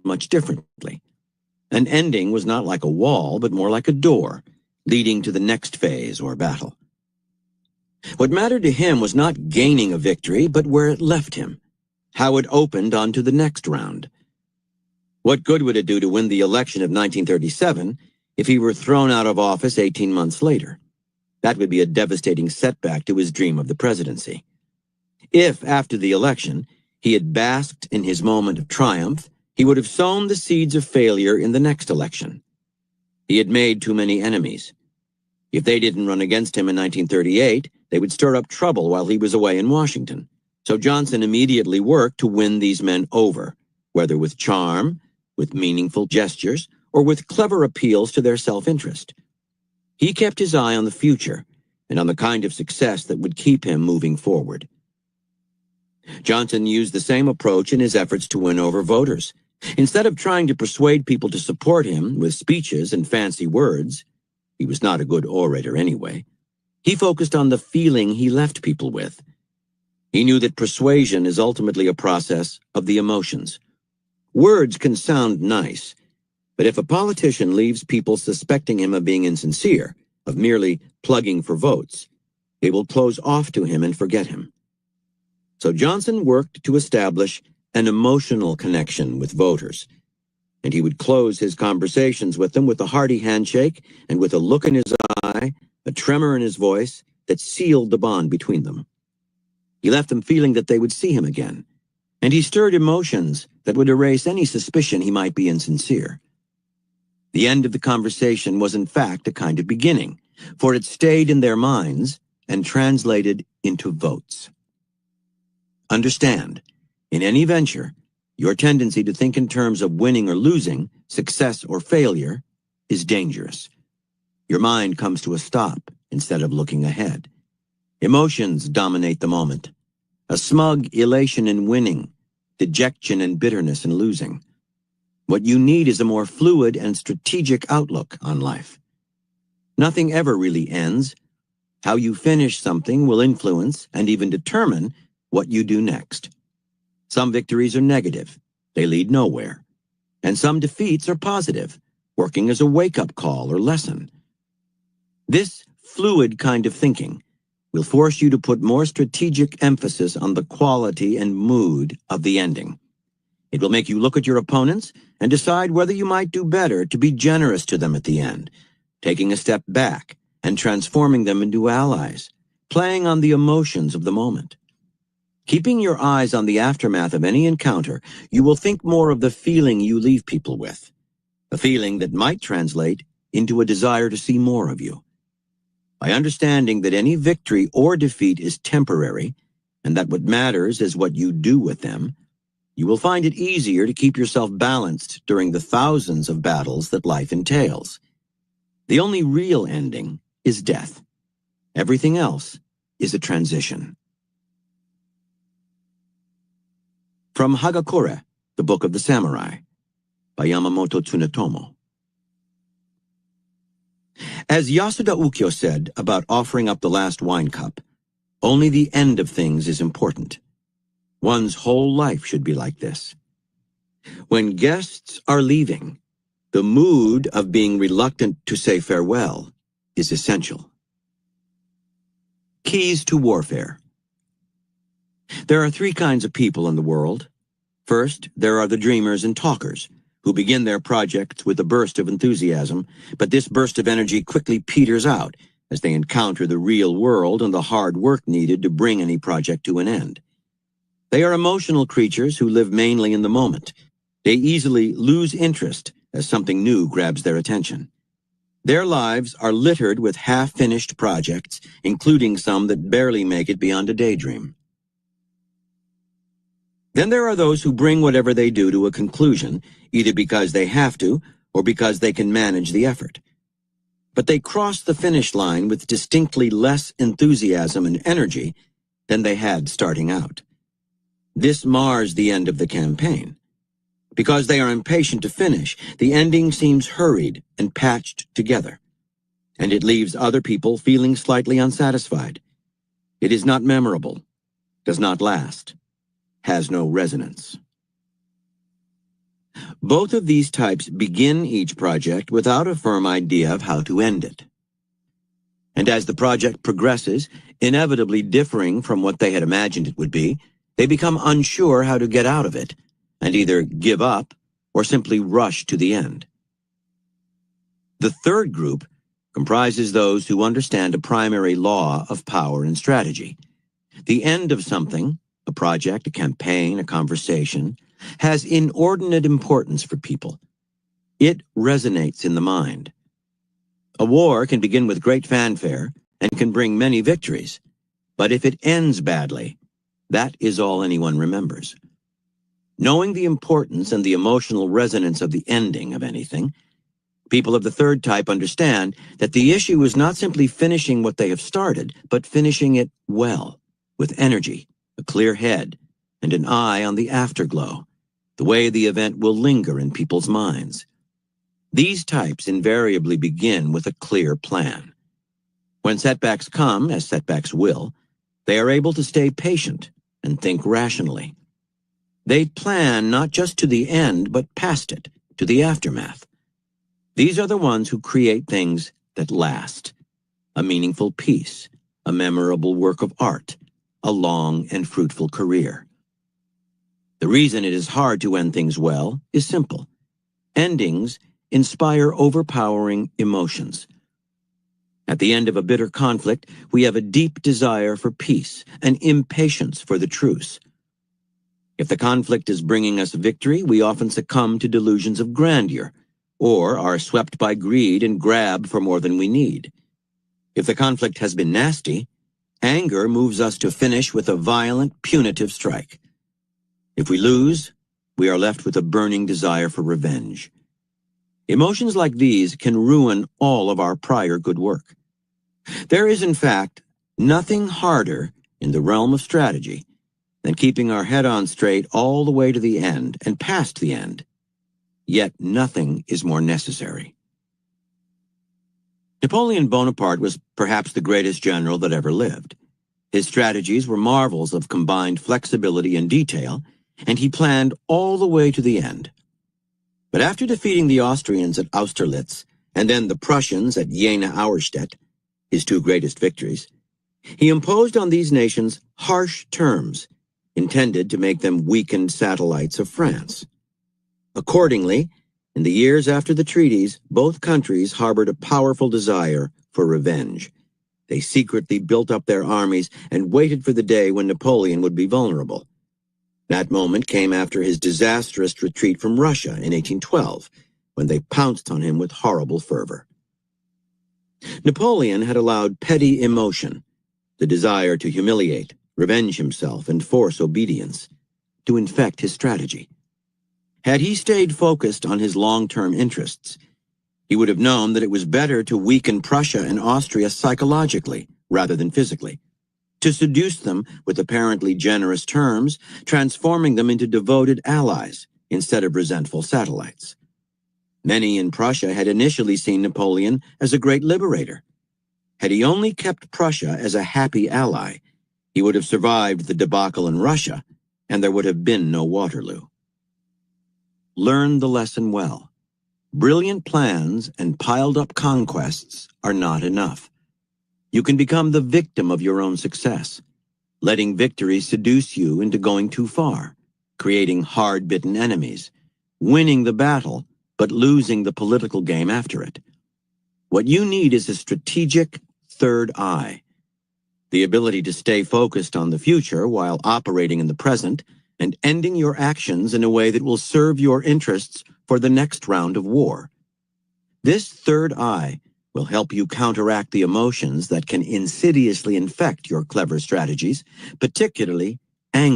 much differently. An ending was not like a wall, but more like a door, leading to the next phase or battle. What mattered to him was not gaining a victory, but where it left him, how it opened onto the next round. What good would it do to win the election of 1937 if he were thrown out of office 18 months later? That would be a devastating setback to his dream of the presidency. If, after the election, he had basked in his moment of triumph, he would have sown the seeds of failure in the next election. He had made too many enemies. If they didn't run against him in 1938, they would stir up trouble while he was away in Washington. So Johnson immediately worked to win these men over, whether with charm, with meaningful gestures, or with clever appeals to their self-interest. He kept his eye on the future and on the kind of success that would keep him moving forward. Johnson used the same approach in his efforts to win over voters. Instead of trying to persuade people to support him with speeches and fancy words, he was not a good orator anyway, he focused on the feeling he left people with. He knew that persuasion is ultimately a process of the emotions. Words can sound nice, but if a politician leaves people suspecting him of being insincere, of merely plugging for votes, they will close off to him and forget him. So Johnson worked to establish an emotional connection with voters, and he would close his conversations with them with a hearty handshake and with a look in his eye, a tremor in his voice that sealed the bond between them. He left them feeling that they would see him again, and he stirred emotions that would erase any suspicion he might be insincere. The end of the conversation was in fact a kind of beginning, for it stayed in their minds and translated into votes. Understand, in any venture, your tendency to think in terms of winning or losing, success or failure, is dangerous. Your mind comes to a stop instead of looking ahead. Emotions dominate the moment. A smug elation in winning, dejection and bitterness in losing. What you need is a more fluid and strategic outlook on life. Nothing ever really ends. How you finish something will influence and even determine what you do next. Some victories are negative. They lead nowhere. And some defeats are positive, working as a wake-up call or lesson. This fluid kind of thinking will force you to put more strategic emphasis on the quality and mood of the ending. It will make you look at your opponents and decide whether you might do better to be generous to them at the end, taking a step back and transforming them into allies, playing on the emotions of the moment. Keeping your eyes on the aftermath of any encounter, you will think more of the feeling you leave people with, a feeling that might translate into a desire to see more of you. By understanding that any victory or defeat is temporary, and that what matters is what you do with them, you will find it easier to keep yourself balanced during the thousands of battles that life entails. The only real ending is death. Everything else is a transition. From Hagakure, the Book of the Samurai, by Yamamoto Tsunetomo. As Yasuda Ukyo said about offering up the last wine cup, only the end of things is important. One's whole life should be like this. When guests are leaving, the mood of being reluctant to say farewell is essential. Keys to warfare. There are three kinds of people in the world. First, there are the dreamers and talkers, who begin their projects with a burst of enthusiasm, but this burst of energy quickly peters out as they encounter the real world and the hard work needed to bring any project to an end. They are emotional creatures who live mainly in the moment. They easily lose interest as something new grabs their attention. Their lives are littered with half-finished projects, including some that barely make it beyond a daydream. Then there are those who bring whatever they do to a conclusion, either because they have to or because they can manage the effort. But they cross the finish line with distinctly less enthusiasm and energy than they had starting out. This mars the end of the campaign. Because they are impatient to finish, the ending seems hurried and patched together, and it leaves other people feeling slightly unsatisfied. It is not memorable, does not last, has no resonance. Both of these types begin each project without a firm idea of how to end it. And as the project progresses, inevitably differing from what they had imagined it would be, they become unsure how to get out of it, and either give up or simply rush to the end. The third group comprises those who understand a primary law of power and strategy. The end of something, a project, a campaign, a conversation, has inordinate importance for people. It resonates in the mind. A war can begin with great fanfare and can bring many victories, but if it ends badly, that is all anyone remembers. Knowing the importance and the emotional resonance of the ending of anything, people of the third type understand that the issue is not simply finishing what they have started, but finishing it well, with energy, a clear head, and an eye on the afterglow, the way the event will linger in people's minds. These types invariably begin with a clear plan. When setbacks come, as setbacks will, they are able to stay patient and think rationally. They plan not just to the end, but past it, to the aftermath. These are the ones who create things that last: a meaningful piece, a memorable work of art, a long and fruitful career. The reason it is hard to end things well is simple. Endings inspire overpowering emotions. At the end of a bitter conflict, we have a deep desire for peace, an impatience for the truce. If the conflict is bringing us victory, we often succumb to delusions of grandeur, or are swept by greed and grab for more than we need. If the conflict has been nasty, anger moves us to finish with a violent, punitive strike. If we lose, we are left with a burning desire for revenge. Emotions like these can ruin all of our prior good work. There is, in fact, nothing harder in the realm of strategy than keeping our head on straight all the way to the end and past the end. Yet nothing is more necessary. Napoleon Bonaparte was perhaps the greatest general that ever lived. His strategies were marvels of combined flexibility and detail, and he planned all the way to the end. But after defeating the Austrians at Austerlitz and then the Prussians at Jena-Auerstedt, his two greatest victories, he imposed on these nations harsh terms intended to make them weakened satellites of France. Accordingly, in the years after the treaties, both countries harbored a powerful desire for revenge. They secretly built up their armies and waited for the day when Napoleon would be vulnerable. That moment came after his disastrous retreat from Russia in 1812, when they pounced on him with horrible fervor. Napoleon had allowed petty emotion, the desire to humiliate, revenge himself, and force obedience, to infect his strategy. Had he stayed focused on his long-term interests, he would have known that it was better to weaken Prussia and Austria psychologically rather than physically, to seduce them with apparently generous terms, transforming them into devoted allies instead of resentful satellites. Many in Prussia had initially seen Napoleon as a great liberator. Had he only kept Prussia as a happy ally, he would have survived the debacle in Russia, and there would have been no Waterloo. Learn the lesson well. Brilliant plans and piled-up conquests are not enough. You can become the victim of your own success, letting victory seduce you into going too far, creating hard-bitten enemies, winning the battle, but losing the political game after it. What you need is a strategic third eye, the ability to stay focused on the future while operating in the present and ending your actions in a way that will serve your interests for the next round of war. This third eye will help you counteract the emotions that can insidiously infect your clever strategies, particularly anger.